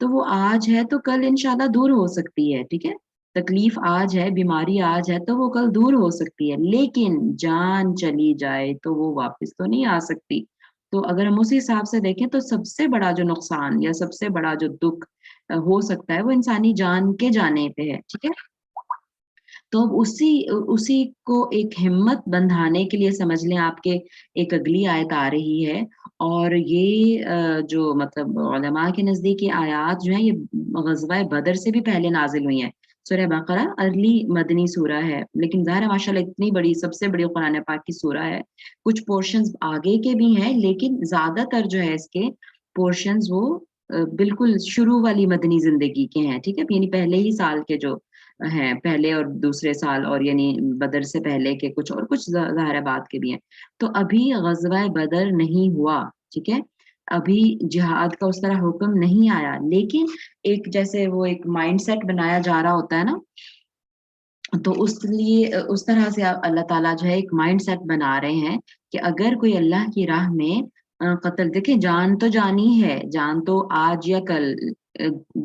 تو وہ آج ہے تو کل انشاءاللہ دور ہو سکتی ہے، ٹھیک ہے؟ تکلیف آج ہے، بیماری آج ہے تو وہ کل دور ہو سکتی ہے، لیکن جان چلی جائے تو وہ واپس تو نہیں آ سکتی۔ تو اگر ہم اسی حساب سے دیکھیں تو سب سے بڑا جو نقصان یا سب سے بڑا جو دکھ ہو سکتا ہے وہ انسانی جان کے جانے پہ ہے، ٹھیک ہے؟ تو اب اسی کو ایک ہمت بندھانے کے لیے سمجھ لیں آپ کے ایک اگلی آیت آ رہی ہے، اور یہ جو مطلب علماء کے نزدیک یہ آیات جو ہیں یہ غزوہ بدر سے بھی پہلے نازل ہوئی ہیں۔ سورہ بقرہ ارلی مدنی سورہ ہے، لیکن ظاہر ہے ماشاءاللہ اتنی بڑی سب سے بڑی قرآن پاک کی سورہ ہے۔ کچھ پورشنز آگے کے بھی ہیں، لیکن زیادہ تر جو ہے اس کے پورشنز وہ بالکل شروع والی مدنی زندگی کے ہیں، ٹھیک ہے؟ یعنی پہلے ہی سال کے جو ہیں، پہلے اور دوسرے سال، اور یعنی بدر سے پہلے کے کچھ اور کچھ ظاہر بات کے بھی ہیں۔ تو ابھی غزوہ بدر نہیں ہوا، ٹھیک ہے؟ ابھی جہاد کا اس طرح حکم نہیں آیا، لیکن ایک جیسے وہ ایک مائنڈ سیٹ بنایا جا رہا ہوتا ہے نا، تو اس لیے اس طرح سے اللہ تعالیٰ جو ہے ایک مائنڈ سیٹ بنا رہے ہیں کہ اگر کوئی اللہ کی راہ میں قتل، دیکھیں جان تو جانی ہے، جان تو آج یا کل،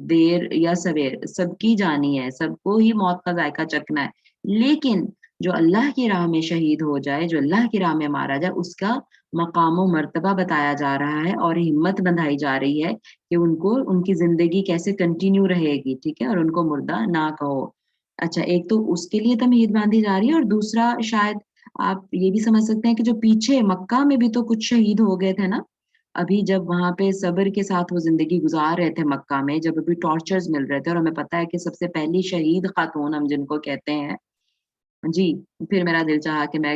دیر یا سویر سب کی جانی ہے، سب کو ہی موت کا ذائقہ چکھنا ہے، لیکن جو اللہ کی راہ میں شہید ہو جائے، جو اللہ کی راہ میں مارا جائے، اس کا مقام و مرتبہ بتایا جا رہا ہے اور ہمت بندھائی جا رہی ہے کہ ان کو ان کی زندگی کیسے کنٹینیو رہے گی، ٹھیک ہے؟ اور ان کو مردہ نہ کہو۔ اچھا، ایک تو اس کے لیے تمہید باندھی جا رہی ہے، اور دوسرا شاید آپ یہ بھی سمجھ سکتے ہیں کہ جو پیچھے مکہ میں بھی تو کچھ شہید ہو گئے تھے نا، ابھی جب وہاں پہ صبر کے ساتھ وہ زندگی گزار رہے تھے مکہ میں، جب ابھی ٹارچرز مل رہے تھے، اور ہمیں پتہ ہے کہ سب سے پہلی شہید خاتون ہم جن کو کہتے ہیں، جی، پھر میرا دل چاہا کہ میں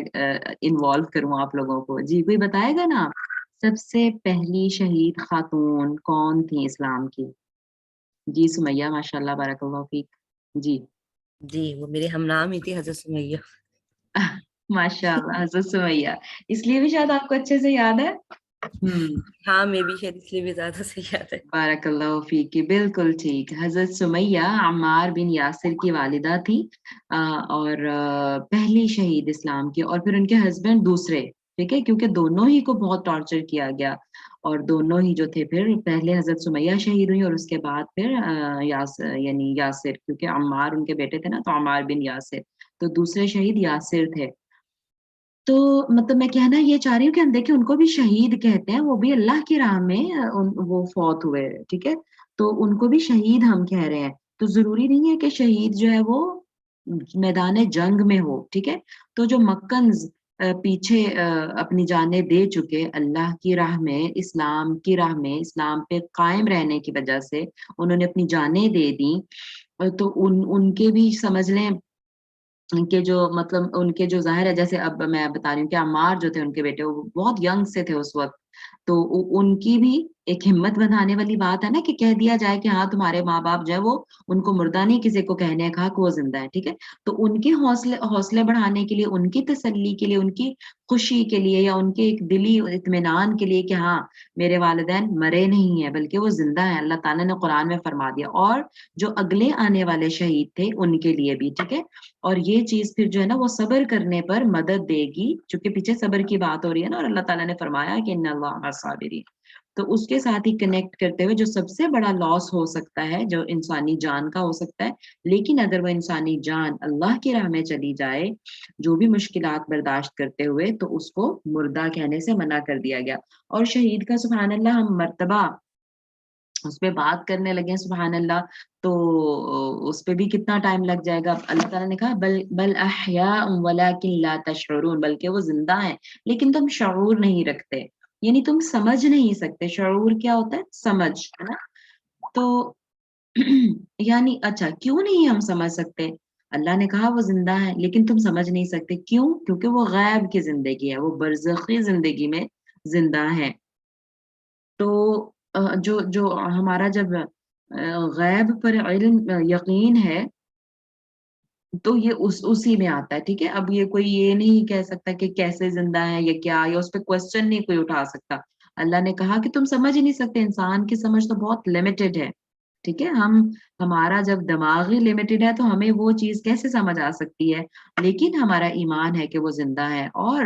انوالو کروں آپ لوگوں کو۔ جی، کوئی بتائے گا نا سب سے پہلی شہید خاتون کون تھی اسلام کی؟ جی سمیہ، ماشاء اللہ، بارک اللہ فیک۔ جی جی وہ میرے ہم نام ہی تھی حضرت سمیہ۔ ماشاء اللہ، حضرت سمیہ، اس لیے بھی شاید آپ کو اچھے سے یاد ہے۔ ہاں میں بھی شاید اس لیے بھی زیادہ سے یاد ہے۔ بارک اللہ فیکی، بالکل ٹھیک۔ حضرت سمیہ عمار بن یاسر کی والدہ تھی، اور پہلی شہید اسلام کی، اور پھر ان کے ہسبینڈ دوسرے، ٹھیک ہے؟ کیونکہ دونوں ہی کو بہت ٹارچر کیا گیا، اور دونوں ہی جو تھے پھر پہلے حضرت سمیہ شہید ہوئی، اور اس کے بعد پھر یعنی یاسر، کیونکہ عمار ان کے بیٹے تھے نا، تو عمار بن یاسر، تو دوسرے شہید یاسر تھے۔ تو مطلب میں کہنا یہ چاہ رہی ہوں کہ ہم دیکھیں ان کو بھی شہید کہتے ہیں، وہ بھی اللہ کی راہ میں وہ فوت ہوئے، ٹھیک ہے؟ تو ان کو بھی شہید ہم کہہ رہے ہیں۔ تو ضروری نہیں ہے کہ شہید جو ہے وہ میدان جنگ میں ہو، ٹھیک ہے؟ تو جو مکنز پیچھے اپنی جانیں دے چکے اللہ کی راہ میں، اسلام کی راہ میں، اسلام پہ قائم رہنے کی وجہ سے انہوں نے اپنی جانیں دے دیں، تو ان کے بھی سمجھ لیں ان کے جو مطلب ان کے جو ظاہر ہے، جیسے اب میں بتا رہی ہوں کہ عمار جو تھے ان کے بیٹے، وہ بہت ینگ سے تھے اس وقت، تو ان کی بھی ایک ہمت بندھانے والی بات ہے نا کہ کہہ دیا جائے کہ ہاں تمہارے ماں باپ جو ہے وہ ان کو مردہ نہیں کسی کو کہنے کا کہ وہ زندہ ہے، ٹھیک ہے؟ تو ان کے حوصلے بڑھانے کے لیے، ان کی تسلی کے لیے، ان کی خوشی کے لیے، یا ان کے ایک دلی اطمینان کے لیے کہ ہاں میرے والدین مرے نہیں ہیں بلکہ وہ زندہ ہیں، اللہ تعالیٰ نے قرآن میں فرما دیا، اور جو اگلے آنے والے شہید تھے ان کے لیے بھی، ٹھیک ہے؟ اور یہ چیز پھر جو ہے نا وہ صبر کرنے پر مدد دے گی، چونکہ پیچھے صبر کی بات ہو رہی ہے نا، اور اللہ تعالیٰ نے فرمایا کہ ان اللہ مع الصابرین۔ تو اس کے ساتھ ہی کنیکٹ کرتے ہوئے جو سب سے بڑا لاس ہو سکتا ہے جو انسانی جان کا ہو سکتا ہے، لیکن اگر وہ انسانی جان اللہ کی راہ میں چلی جائے جو بھی مشکلات برداشت کرتے ہوئے، تو اس کو مردہ کہنے سے منع کر دیا گیا۔ اور شہید کا سبحان اللہ ہم مرتبہ اس پہ بات کرنے لگے ہیں، سبحان اللہ، تو اس پہ بھی کتنا ٹائم لگ جائے گا۔ اللہ تعالیٰ نے کہا بل احیاء ولکن لا تشعرون، بلکہ وہ زندہ ہیں لیکن تم شعور نہیں رکھتے، یعنی تم سمجھ نہیں سکتے۔ شعور کیا ہوتا ہے؟ سمجھ، ہے نا؟ تو یعنی اچھا کیوں نہیں ہم سمجھ سکتے؟ اللہ نے کہا وہ زندہ ہے لیکن تم سمجھ نہیں سکتے، کیوں؟ کیونکہ وہ غیب کی زندگی ہے، وہ برزخی زندگی میں زندہ ہے۔ تو جو ہمارا جب غیب پر علم یقین ہے تو یہ اسی میں آتا ہے، ٹھیک ہے؟ اب یہ کوئی یہ نہیں کہہ سکتا کہ کیسے زندہ ہے یا کیا، یا اس پہ کوشچن نہیں کوئی اٹھا سکتا۔ اللہ نے کہا کہ تم سمجھ ہی نہیں سکتے، انسان کی سمجھ تو بہت لمیٹڈ ہے، ٹھیک ہے؟ ہمارا جب دماغ ہی لمیٹڈ ہے تو ہمیں وہ چیز کیسے سمجھ آ سکتی ہے؟ لیکن ہمارا ایمان ہے کہ وہ زندہ ہے، اور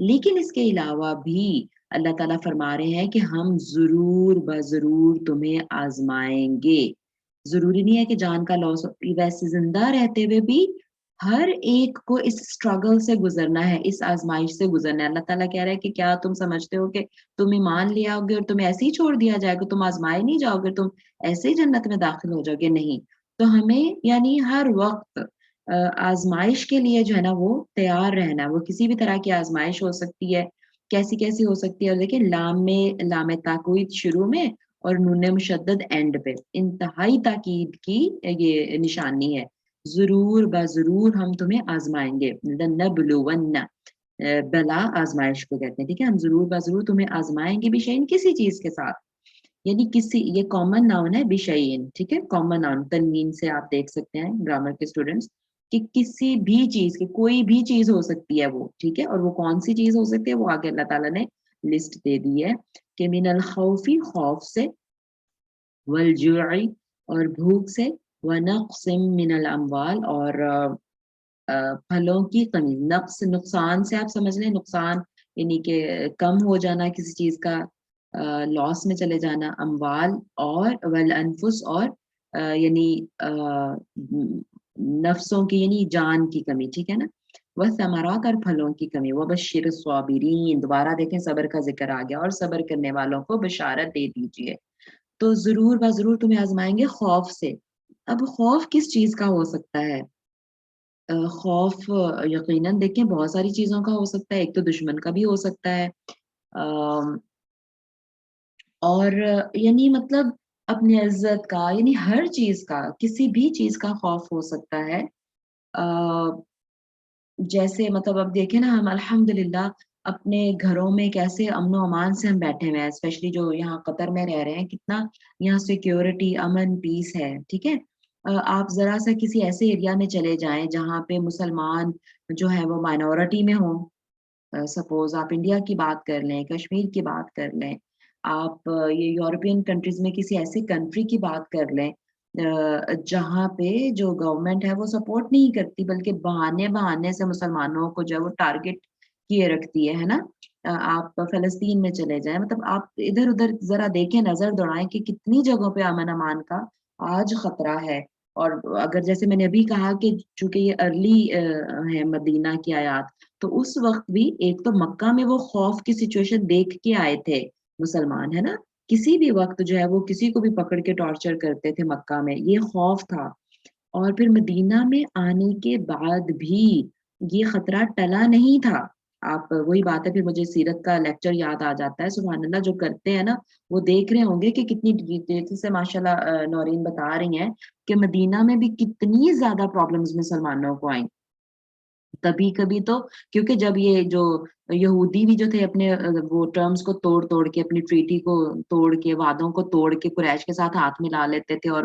لیکن اس کے علاوہ بھی اللہ تعالیٰ فرما رہے ہیں کہ ہم ضرور بضرور تمہیں آزمائیں گے. ضروری نہیں ہے کہ جان کا لاس، ویسے زندہ رہتے ہوئے بھی ہر ایک کو اس اسٹرگل سے گزرنا ہے، اس آزمائش سے گزرنا ہے. اللہ تعالیٰ کہہ رہا ہے کہ کیا تم سمجھتے ہو کہ تم ایمان لے آؤ گے اور تمہیں ایسے ہی چھوڑ دیا جائے گا، تم آزمائے نہیں جاؤ گے، تم ایسے ہی جنت میں داخل ہو جاؤ گے؟ نہیں. تو ہمیں یعنی ہر وقت آزمائش کے لیے جو ہے نا وہ تیار رہنا ہے. وہ کسی بھی طرح کی آزمائش ہو سکتی ہے، کیسی کیسی ہو سکتی ہے. اور دیکھیں لام تاکید شروع میں اور نون مشدد اینڈ پہ، انتہائی تاکید کی یہ نشانی ہے. ضرور بضرور ہم تمہیں آزمائیں گے. لنبلون، بلا آزمائش کو کہتے ہیں، ٹھیک ہے. ہم ضرور بضرور تمہیں آزمائیں گے بشیء، کسی چیز کے ساتھ. یعنی کسی، یہ کامن ناؤن ہے بشیء، ٹھیک ہے. کامن ناؤن تنوین سے آپ دیکھ سکتے ہیں گرامر کے اسٹوڈنٹس کہ کسی بھی چیز کی، کوئی بھی چیز ہو سکتی ہے وہ، ٹھیک ہے. اور وہ کون سی چیز ہو سکتی ہے وہ آگے اللہ تعالیٰ نے لسٹ دے دی ہے کہ من الخوفی، خوف سے، والجوع اور بھوک سے، ونقص من الاموال اور پھلوں کی کمی. نقص نقصان سے آپ سمجھ لیں، نقصان یعنی کہ کم ہو جانا کسی چیز کا، لاس میں چلے جانا. اموال اور والانفس اور یعنی نفسوں کی یعنی جان کی کمی، ٹھیک ہے نا. والثمرات اور پھلوں کی کمی. وبشر الصابرین، دوبارہ دیکھیں صبر کا ذکر آ گیا، اور صبر کرنے والوں کو بشارت دے دیجئے. تو ضرور بضرور تمہیں آزمائیں گے خوف سے. اب خوف کس چیز کا ہو سکتا ہے؟ خوف یقیناً دیکھیں بہت ساری چیزوں کا ہو سکتا ہے. ایک تو دشمن کا بھی ہو سکتا ہے، اور یعنی مطلب اپنی عزت کا، یعنی ہر چیز کا، کسی بھی چیز کا خوف ہو سکتا ہے. جیسے مطلب اب دیکھیں نا، ہم الحمدللہ اپنے گھروں میں کیسے امن و امان سے ہم بیٹھے ہوئے ہیں، اسپیشلی جو یہاں قطر میں رہ رہے ہیں، کتنا یہاں سیکیورٹی، امن، پیس ہے، ٹھیک ہے. آپ ذرا سا کسی ایسے ایریا میں چلے جائیں جہاں پہ مسلمان جو ہے وہ مائنورٹی میں ہوں. سپوز آپ انڈیا کی بات کر لیں، کشمیر کی بات کر لیں، آپ یہ یورپین کنٹریز میں کسی ایسے کنٹری کی بات کر لیں جہاں پہ جو گورنمنٹ ہے وہ سپورٹ نہیں کرتی، بلکہ بہانے بہانے سے مسلمانوں کو جو ہے وہ ٹارگٹ کیے رکھتی ہے نا. آپ فلسطین میں چلے جائیں، مطلب آپ ادھر ادھر ذرا دیکھیں، نظر دوڑائیں کہ کتنی جگہوں پہ امن امان کا آج خطرہ ہے. اور اگر جیسے میں نے ابھی کہا کہ چونکہ یہ ارلی ہے مدینہ کی آیات، تو اس وقت بھی ایک تو مکہ میں وہ خوف کی سچویشن دیکھ کے آئے تھے مسلمان، ہے نا. کسی بھی وقت جو ہے وہ کسی کو بھی پکڑ کے ٹارچر کرتے تھے مکہ میں، یہ خوف تھا. اور پھر مدینہ میں آنے کے بعد بھی یہ خطرہ ٹلا نہیں تھا. آپ وہی بات ہے، پھر مجھے سیرت کا لیکچر یاد آ جاتا ہے. سبحان اللہ، جو کرتے ہیں نا وہ دیکھ رہے ہوں گے کہ کتنی ڈیٹیل سے ماشاءاللہ نورین بتا رہی ہیں کہ مدینہ میں بھی کتنی زیادہ پرابلمز مسلمانوں کو آئیں. کبھی کبھی تو کیونکہ جب یہ جو یہودی بھی جو تھے اپنے وہ ٹرمز کو توڑ توڑ کے، اپنی ٹریٹی کو توڑ کے، وعدوں کو توڑ کے قریش کے ساتھ ہاتھ ملا لیتے تھے اور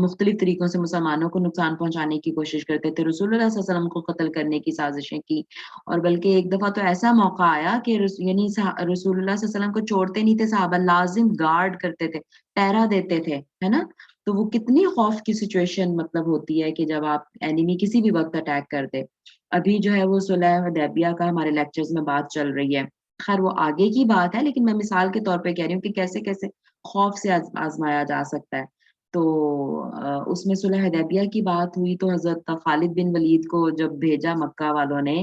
مختلف طریقوں سے مسلمانوں کو نقصان پہنچانے کی کوشش کرتے تھے. رسول اللہ صلی اللہ علیہ وسلم کو قتل کرنے کی سازشیں کی. اور بلکہ ایک دفعہ تو ایسا موقع آیا کہ یعنی رسول اللہ صلی اللہ علیہ وسلم کو چھوڑتے نہیں تھے صحابہ، لازم گارڈ کرتے تھے، پہرا دیتے تھے، ہے نا. تو وہ کتنی خوف کی سچویشن مطلب ہوتی ہے کہ جب آپ اینیمی کسی بھی وقت اٹیک کر دے. ابھی جو ہے وہ صلح حدیبیہ کا ہمارے لیکچرز میں بات چل رہی ہے. خیر وہ آگے کی بات ہے، لیکن میں مثال کے طور پہ کہہ رہی ہوں کہ کیسے کیسے خوف سے آزمایا جا سکتا ہے. تو اس میں صلح حدیبیہ کی بات ہوئی تو حضرت خالد بن ولید کو جب بھیجا مکہ والوں نے،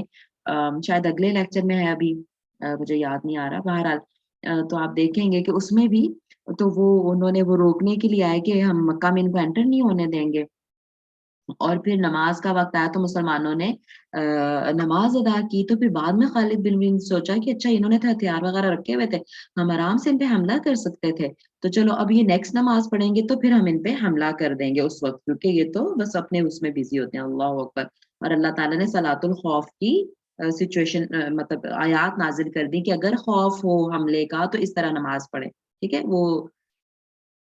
شاید اگلے لیکچر میں ہے، ابھی مجھے یاد نہیں آ رہا. بہرحال تو آپ دیکھیں گے کہ اس میں بھی تو انہوں نے وہ روکنے کے لیے آئے کہ ہم مکہ میں ان کو انٹر نہیں ہونے دیں گے. اور پھر نماز کا وقت آیا تو مسلمانوں نے نماز ادا کی. تو پھر بعد میں خالد بن ولید سوچا کہ اچھا انہوں نے تو ہتھیار وغیرہ رکھے ہوئے تھے، ہم آرام سے ان پہ حملہ کر سکتے تھے، تو چلو اب یہ نیکسٹ نماز پڑھیں گے تو پھر ہم ان پہ حملہ کر دیں گے اس وقت، کیونکہ یہ تو بس اپنے اس میں بزی ہوتے ہیں. اللہ اکبر. اور اللہ تعالیٰ نے صلاۃ الخوف کی سچویشن مطلب آیات نازل کر دی کہ اگر خوف ہو حملے کا تو اس طرح نماز پڑھے، ٹھیک ہے. وہ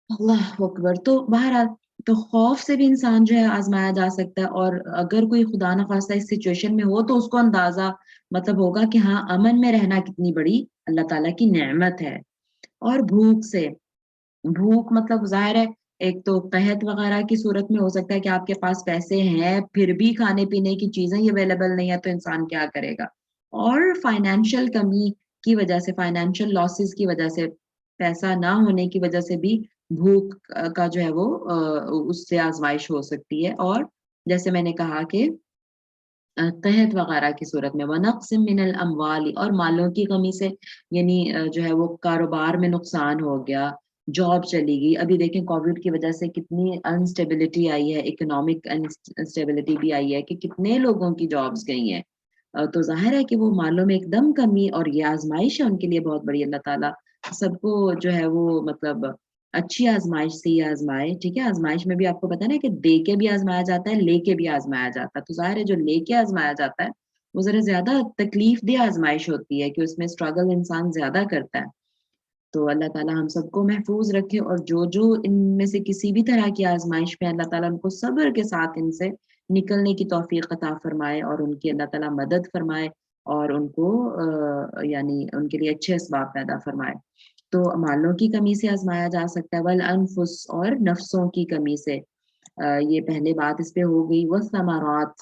اللہ اکبر. تو بہرحال تو خوف سے بھی انسان جو ہے آزمایا جا سکتا ہے. اور اگر کوئی خدا نخواستہ اس سچویشن میں ہو تو اس کو اندازہ مطلب ہوگا کہ ہاں امن میں رہنا کتنی بڑی اللہ تعالیٰ کی نعمت ہے. اور بھوک سے، بھوک مطلب ظاہر ہے ایک تو قحط وغیرہ کی صورت میں ہو سکتا ہے کہ آپ کے پاس پیسے ہیں پھر بھی کھانے پینے کی چیزیں ہی اویلیبل نہیں ہے تو انسان کیا کرے گا. اور فائنینشیل کمی کی وجہ سے، فائنینشیل لاسز کی وجہ سے، پیسہ نہ ہونے کی وجہ سے بھی بھوک کا جو ہے وہ اس سے آزمائش ہو سکتی ہے، اور جیسے میں نے کہا کہ قحط وغیرہ کی صورت میں، وَنَقْصٍ مِّنَ الْأَمْوَالِ، اور مالوں کی کمی سے، یعنی جو ہے وہ کاروبار میں نقصان ہو گیا، جاب چلی گئی۔ ابھی دیکھیں کووڈ کی وجہ سے کتنی انسٹیبلٹی آئی ہے، اکنامک انسٹیبلٹی بھی آئی ہے کہ کتنے لوگوں کی جابس گئی ہیں۔ تو ظاہر ہے کہ وہ مالوں میں ایک دم کمی، اور یہ آزمائش ہے ان کے لیے بہت بڑی۔ اللہ تعالیٰ سب کو جو ہے وہ مطلب اچھی آزمائش سے ہی آزمائے، ٹھیک ہے؟ آزمائش میں بھی آپ کو پتا نا کہ دے کے بھی آزمایا جاتا ہے، لے کے بھی آزمایا جاتا ہے۔ تو ظاہر ہے جو لے کے آزمایا جاتا ہے وہ ذرا زیادہ تکلیف دہ آزمائش ہوتی ہے، کہ اس میں اسٹرگل انسان زیادہ کرتا ہے۔ تو اللہ تعالیٰ ہم سب کو محفوظ رکھے، اور جو ان میں سے کسی بھی طرح کی آزمائش میں، اللہ تعالیٰ ان کو صبر کے ساتھ ان سے نکلنے کی توفیق عطا فرمائے، اور ان کی اللہ تعالیٰ مدد فرمائے، اور ان کو یعنی ان کے لیے اچھے اسباب پیدا فرمائے۔ تو مالوں کی کمی سے آزمایا جا سکتا ہے، والانفس، اور نفسوں کی کمی سے۔ یہ پہلے بات اس پہ ہو گئی، والثمرات،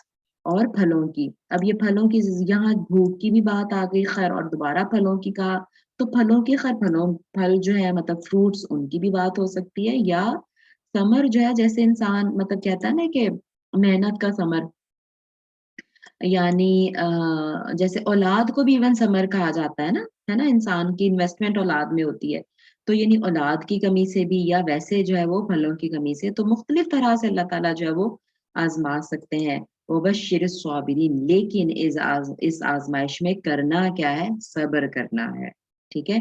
اور پھلوں کی۔ اب یہ پھلوں کی، یہاں بھوک کی بھی بات آ گئی، خیر، اور دوبارہ پھلوں کی کہا، تو پھلوں کی، خیر پھل جو ہے مطلب فروٹس، ان کی بھی بات ہو سکتی ہے، یا ثمر جو ہے جیسے انسان مطلب کہتا ہے نا کہ محنت کا ثمر، یعنی جیسے اولاد کو بھی ایون ثمر کہا جاتا ہے نا، انسان کی انویسٹمنٹ اولاد میں ہوتی ہے۔ تو یعنی اولاد کی کمی سے بھی، یا ویسے جو ہے وہ پھلوں کی کمی سے، تو مختلف طرح سے اللہ تعالیٰ جو ہے وہ آزما سکتے ہیں۔ وبشر الصابرین، لیکن اس آزمائش میں کرنا کیا ہے؟ صبر کرنا ہے، ٹھیک ہے؟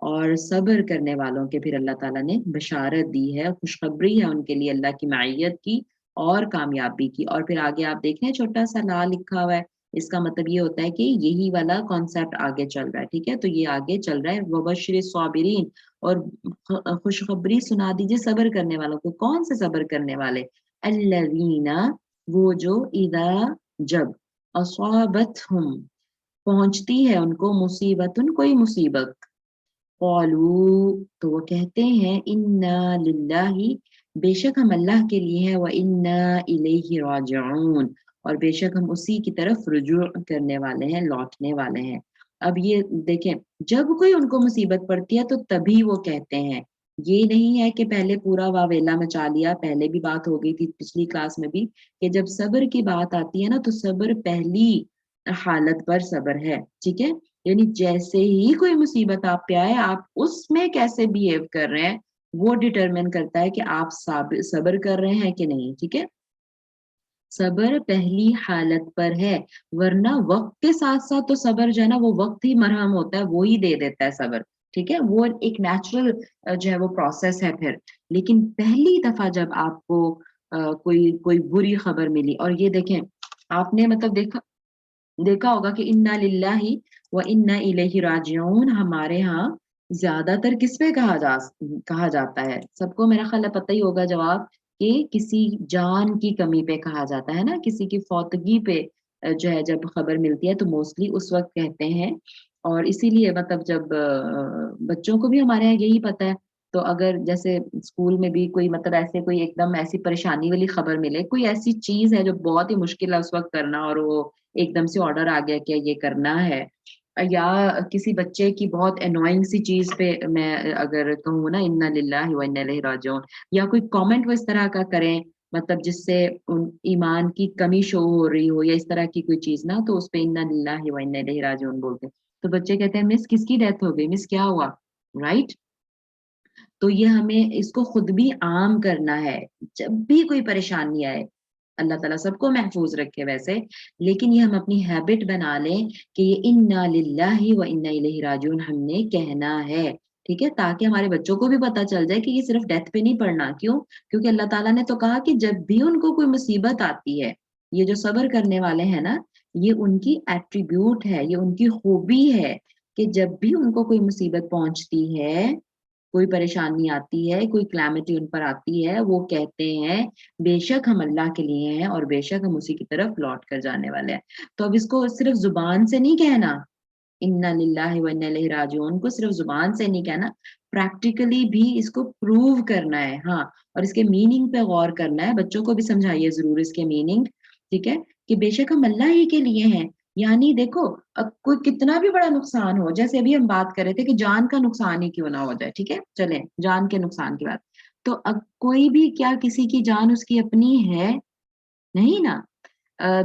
اور صبر کرنے والوں کے پھر اللہ تعالیٰ نے بشارت دی ہے، خوشخبری ہے ان کے لیے اللہ کی معیت کی اور کامیابی کی۔ اور پھر آگے آپ دیکھ رہے ہیں چھوٹا سا لا لکھا ہوا ہے، اس کا مطلب یہ ہوتا ہے کہ یہی والا کانسیپٹ آگے چل رہا ہے، ٹھیک ہے؟ تو یہ آگے چل رہا ہے، وبشر الصابرین، اور خوشخبری سنا دیجیے صبر کرنے والوں کو۔ کون سے صبر کرنے والے؟ الذین، وہ جو، اذا، جب، اصابتہم، پہنچتی ہے ان کو، مصیبت، کوئی مصیبت، قالوا، تو وہ کہتے ہیں، انا للہ، بے شک ہم اللہ کے لیے ہیں، وانا الیہ راجعون، اور بے شک ہم اسی کی طرف رجوع کرنے والے ہیں، لوٹنے والے ہیں۔ اب یہ دیکھیں، جب کوئی ان کو مصیبت پڑتی ہے تو تبھی وہ کہتے ہیں، یہ نہیں ہے کہ پہلے پورا واویلا مچا لیا۔ پہلے بھی بات ہو گئی تھی پچھلی کلاس میں بھی، کہ جب صبر کی بات آتی ہے نا، تو صبر پہلی حالت پر صبر ہے، ٹھیک ہے؟ یعنی جیسے ہی کوئی مصیبت آپ پہ آئے، آپ اس میں کیسے بیہیو کر رہے ہیں، وہ ڈٹرمن کرتا ہے کہ آپ صبر کر رہے ہیں کہ نہیں، ٹھیک ہے؟ صبر پہلی حالت پر ہے، ورنہ وقت کے ساتھ ساتھ تو صبر جو ہے نا، وہ وقت ہی مرہم ہوتا ہے، وہی دے دیتا ہے صبر، ٹھیک ہے؟ وہ ایک نیچرل جو ہے وہ پروسیس ہے پھر۔ لیکن پہلی دفعہ جب آپ کو کوئی بری خبر ملی، اور یہ دیکھیں، آپ نے مطلب دیکھا ہوگا کہ انا للہ و انا الیہ راجعون ہمارے ہاں زیادہ تر کس پہ کہا جاتا ہے؟ سب کو میرا خیال ہے پتہ ہی ہوگا جواب، کہ کسی جان کی کمی پہ کہا جاتا ہے نا، کسی کی فوتگی پہ جو ہے جب خبر ملتی ہے تو موسٹلی اس وقت کہتے ہیں۔ اور اسی لیے مطلب جب بچوں کو بھی ہمارے یہاں یہی پتہ ہے، تو اگر جیسے اسکول میں بھی کوئی مطلب ایسے کوئی ایک دم ایسی پریشانی والی خبر ملے، کوئی ایسی چیز ہے جو بہت ہی مشکل ہے اس وقت کرنا، اور وہ ایک دم سے آرڈر آ گیا کہ یہ کرنا ہے، یا کسی بچے کی بہت انوائنگ سی چیز پہ میں اگر کہوں نا انا للہ و انا الیہ راجعون، یا کوئی کامنٹ وہ اس طرح کا کریں مطلب جس سے ایمان کی کمی شو ہو رہی ہو، یا اس طرح کی کوئی چیز نا، تو اس پہ انا للہ و انا الیہ راجعون بولتے ہیں۔ تو بچے کہتے ہیں مس کس کی ڈیتھ ہو گئی، مس کیا ہوا، رائٹ؟ تو یہ ہمیں اس کو خود بھی عام کرنا ہے، جب بھی کوئی پریشانی آئے، اللہ تعالیٰ سب کو محفوظ رکھے ویسے، لیکن یہ ہم اپنی ہیبٹ بنا لیں کہ یہ انا للہ و انا الیہ راجعون ہم نے کہنا ہے، ٹھیک ہے؟ تاکہ ہمارے بچوں کو بھی پتہ چل جائے کہ یہ صرف ڈیتھ پہ نہیں پڑھنا۔ کیوں؟ کیونکہ اللہ تعالیٰ نے تو کہا کہ جب بھی ان کو کوئی مصیبت آتی ہے، یہ جو صبر کرنے والے ہیں نا، یہ ان کی ایٹریبیوٹ ہے، یہ ان کی خوبی ہے، کہ جب بھی ان کو کوئی مصیبت پہنچتی ہے، کوئی پریشانی آتی ہے، کوئی کلیمٹی ان پر آتی ہے، وہ کہتے ہیں بے شک ہم اللہ کے لیے ہیں، اور بے شک ہم اسی کی طرف لوٹ کر جانے والے ہیں۔ تو اب اس کو صرف زبان سے نہیں کہنا، انا للہ و انا الیہ راجعون کو صرف زبان سے نہیں کہنا، پریکٹیکلی بھی اس کو پروو کرنا ہے، ہاں، اور اس کے میننگ پہ غور کرنا ہے۔ بچوں کو بھی سمجھائیے ضرور اس کے میننگ، ٹھیک ہے؟ کہ بے شک ہم اللہ ہی کے لیے ہیں، یعنی دیکھو کوئی کتنا بھی بڑا نقصان ہو، جیسے ابھی ہم بات کر رہے تھے کہ جان کا نقصان ہی کیوں نہ ہو جائے، ٹھیک ہے چلیں جان کے نقصان کی بات، تو اب کوئی بھی کیا کسی کی جان اس کی اپنی ہے؟ نہیں نا.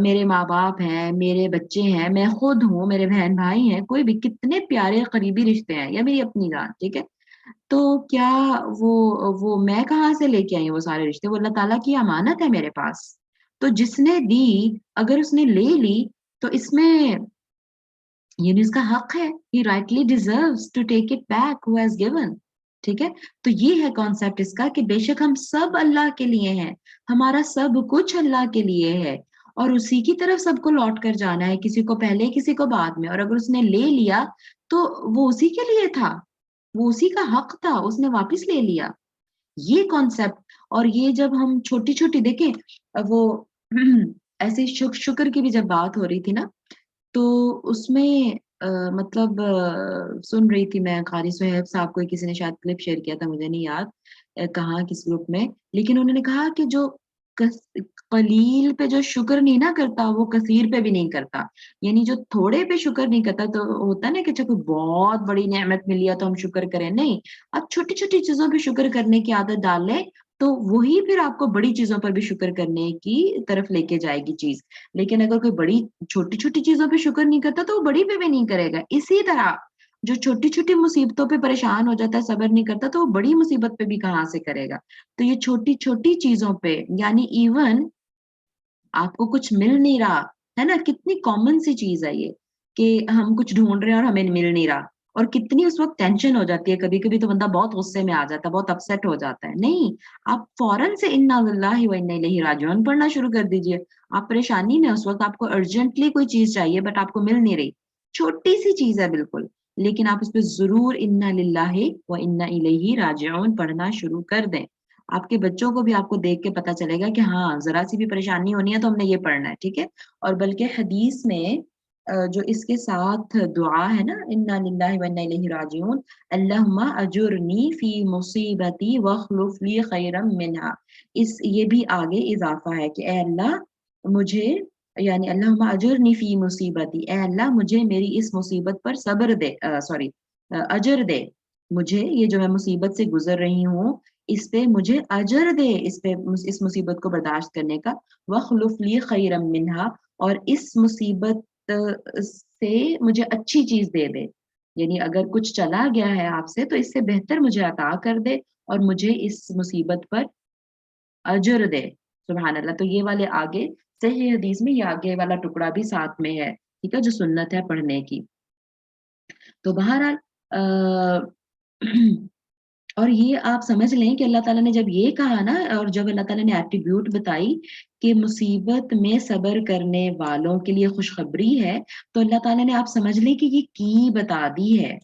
میرے ماں باپ ہیں، میرے بچے ہیں، میں خود ہوں، میرے بہن بھائی ہیں، کوئی بھی کتنے پیارے قریبی رشتے ہیں یا میری اپنی جان، ٹھیک ہے. تو کیا وہ میں کہاں سے لے کے آئی ہوں وہ سارے رشتے؟ وہ اللہ تعالیٰ کی امانت ہے میرے پاس. تو جس نے دی، اگر اس نے لے لی تو اس میں یعنی اس کا حق ہے. He rightly deserves to take it back who has given. ٹھیک ہے. تو یہ ہے کانسیپٹ اس کا کہ بے شک ہم سب اللہ کے لیے ہیں، ہمارا سب کچھ اللہ کے لیے ہے اور اسی کی طرف سب کو لوٹ کر جانا ہے، کسی کو پہلے کسی کو بعد میں. اور اگر اس نے لے لیا تو وہ اسی کے لیے تھا، وہ اسی کا حق تھا، اس نے واپس لے لیا. یہ کانسیپٹ. اور یہ جب ہم چھوٹی چھوٹی دیکھیں وہ ایسے شکر کی بھی جب بات ہو رہی تھی نا، تو اس میں مطلب سن رہی تھی میں، قاری صہیب صاحب کو کسی نے شاید کلپ شیئر کیا تھا، مجھے نہیں یاد کہاں کس گروپ میں، لیکن انہوں نے کہا کہ جو قلیل پہ جو شکر نہیں نہ کرتا وہ کثیر پہ بھی نہیں کرتا. یعنی جو تھوڑے پہ شکر نہیں کرتا، تو ہوتا ہے نا کہ اچھا کوئی بہت بڑی نعمت ملی ہے تو ہم شکر کریں، نہیں. آپ چھوٹی چھوٹی چیزوں پہ شکر کرنے کی عادت ڈال لیں تو وہی پھر آپ کو بڑی چیزوں پر بھی شکر کرنے کی طرف لے کے جائے گی چیز. لیکن اگر کوئی بڑی چھوٹی چھوٹی چیزوں پہ شکر نہیں کرتا تو وہ بڑی پہ بھی نہیں کرے گا. اسی طرح جو چھوٹی چھوٹی مصیبتوں پہ پریشان ہو جاتا ہے، صبر نہیں کرتا، تو وہ بڑی مصیبت پہ بھی کہاں سے کرے گا. تو یہ چھوٹی چھوٹی چیزوں پہ، یعنی ایون آپ کو کچھ مل نہیں رہا ہے نا، کتنی کامن سی چیز ہے یہ کہ ہم کچھ ڈھونڈ رہے ہیں اور ہمیں مل نہیں رہا، اور کتنی اس وقت ٹینشن ہو جاتی ہے. کبھی کبھی تو بندہ بہت غصے میں آ جاتا ہے، بہت اپسیٹ ہو جاتا ہے. نہیں، آپ فوراً سے انا للہ و انا الیہ راجعون پڑھنا شروع کر دیجئے. آپ پریشانی میں اس وقت آپ کو ارجنٹلی کوئی چیز چاہیے بٹ آپ کو مل نہیں رہی، چھوٹی سی چیز ہے بالکل، لیکن آپ اس پہ ضرور انا للہ و انا الیہ راجعون پڑھنا شروع کر دیں. آپ کے بچوں کو بھی آپ کو دیکھ کے پتا چلے گا کہ ہاں ذرا سی بھی پریشانی ہونی ہے تو ہم نے یہ پڑھنا ہے، ٹھیک ہے. اور بلکہ حدیث میں جو اس کے ساتھ دعا ہے نا، انا للہ و انا الیہ راجعون، اللہم اجرنی فی مصیبتی واخلف لی خیرا منہا، یہ بھی آگے اضافہ ہے کہ اے اللہ مجھے، یعنی اللہم اجرنی فی مصیبتی، اے اللہ مجھے میری اس مصیبت پر صبر دے، سوری اجر دے، مجھے یہ جو میں مصیبت سے گزر رہی ہوں اس پہ مجھے اجر دے، اس پہ اس مصیبت کو برداشت کرنے کا. وَخْلُفْ لِي خَيْرًا مِّنْهَا، اور اس مصیبت سے مجھے اچھی چیز دے دے. یعنی اگر کچھ چلا گیا ہے آپ سے تو اس سے بہتر مجھے عطا کر دے اور مجھے اس مصیبت پر اجر دے. سبحان اللہ. تو یہ والے آگے صحیح حدیث میں یہ آگے والا ٹکڑا بھی ساتھ میں ہے، ٹھیک ہے، جو سنت ہے پڑھنے کی. تو بہرحال اور یہ آپ سمجھ لیں کہ اللہ تعالیٰ نے جب یہ کہا نا، اور جب اللہ تعالیٰ نے ایٹریبیوٹ بتائی کہ مصیبت میں صبر کرنے والوں کے لیے خوشخبری ہے، تو اللہ تعالیٰ نے آپ سمجھ لیں کہ یہ کی بتا دی ہے،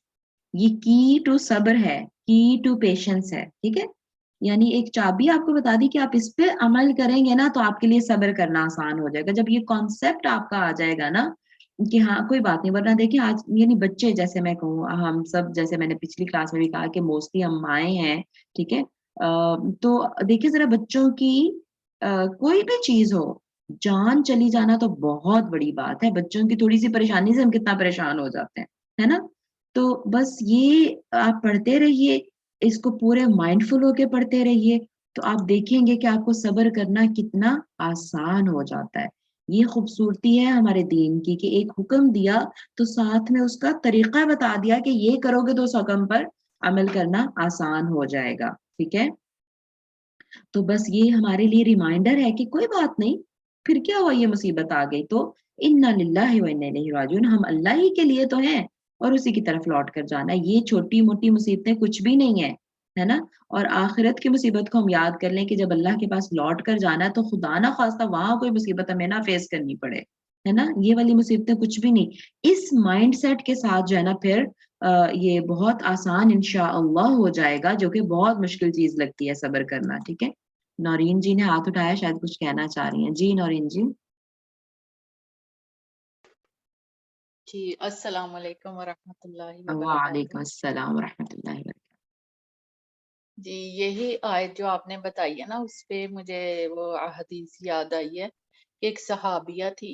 یہ کی ٹو صبر ہے، کی ٹو پیشنس ہے، ٹھیک ہے. یعنی ایک چابی آپ کو بتا دی کہ آپ اس پہ عمل کریں گے نا تو آپ کے لیے صبر کرنا آسان ہو جائے گا. جب یہ کانسیپٹ آپ کا آ جائے گا نا کہ ہاں کوئی بات نہیں، ورنہ دیکھیں آج یعنی بچے، جیسے میں کہوں ہم سب، جیسے میں نے پچھلی کلاس میں بھی کہا کہ موسٹلی ہم مائیں ہیں، ٹھیک ہے. تو دیکھیں ذرا بچوں کی کوئی بھی چیز ہو، جان چلی جانا تو بہت بڑی بات ہے. بچوں کی تھوڑی سی پریشانی سے ہم کتنا پریشان ہو جاتے ہیں، ہے نا. تو بس یہ آپ پڑھتے رہیے، اس کو پورے مائنڈ فل ہو کے پڑھتے رہیے تو آپ دیکھیں گے کہ آپ کو صبر کرنا کتنا آسان ہو جاتا ہے. یہ خوبصورتی ہے ہمارے دین کی کہ ایک حکم دیا تو ساتھ میں اس کا طریقہ بتا دیا کہ یہ کرو گے تو اس حکم پر عمل کرنا آسان ہو جائے گا، ٹھیک ہے. تو بس یہ ہمارے لیے ریمائنڈر ہے کہ کوئی بات نہیں، پھر کیا ہوا، یہ مصیبت آ گئی تو انا للہ و انا الیہ راجعون، ہم اللہ ہی کے لیے تو ہیں اور اسی کی طرف لوٹ کر جانا ہے. یہ چھوٹی موٹی مصیبتیں کچھ بھی نہیں ہیں، ہے نا. اور آخرت کی مصیبت کو ہم یاد کر لیں کہ جب اللہ کے پاس لوٹ کر جانا ہے تو خدا نہ خواستہ وہاں کوئی مصیبت ہمیں نہ فیس کرنی پڑے، ہے نا. یہ والی مصیبتیں کچھ بھی نہیں. اس مائنڈ سیٹ کے ساتھ جو ہے نا پھر یہ بہت آسان انشاءاللہ ہو جائے گا، جو کہ بہت مشکل چیز لگتی ہے صبر کرنا، ٹھیک ہے. نورین جی نے ہاتھ اٹھایا، شاید کچھ کہنا چاہ رہی ہیں. جی نورین جی. جی السلام علیکم ورحمۃ اللہ وبرکاتہ. وعلیکم السلام ورحمۃ اللہ وبرکاتہ. جی یہی آیت جو آپ نے بتائی ہے نا، اس پہ مجھے وہ حدیث یاد آئی ہے کہ ایک صحابیہ تھی،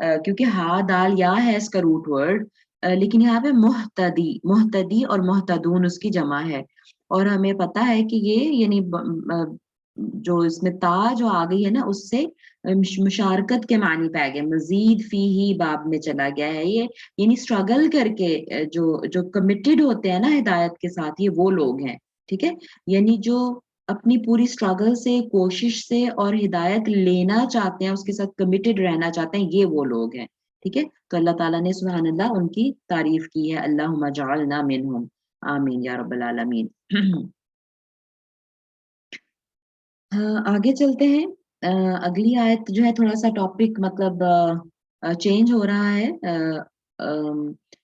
کیونکہ ہا دال یا ہے اس کا روٹ ورڈ، لیکن یہاں پہ محتدی اور محتدون اس کی جمع ہے، اور ہمیں پتا ہے کہ یہ یعنی جو اس میں تا جو آ گئی ہے نا اس سے مشارکت کے معنی پہ گئے، مزید فی ہی باب میں چلا گیا ہے یہ، یعنی اسٹرگل کر کے جو کمیٹڈ ہوتے ہیں نا ہدایت کے ساتھ، یہ وہ لوگ ہیں، ٹھیک ہے، یعنی جو اپنی پوری اسٹرگل سے، کوشش سے اور ہدایت لینا چاہتے ہیں، اس کے ساتھ کمیٹڈ رہنا چاہتے ہیں، یہ وہ لوگ ہیں، ٹھیک ہے۔ تو اللہ تعالیٰ نے سبحان اللہ ان کی تعریف کی ہے، اللہم اجعلنا منہم، آمین یا رب العالمین۔ آگے چلتے ہیں، اگلی آیت جو ہے تھوڑا سا ٹاپک مطلب چینج ہو رہا ہے،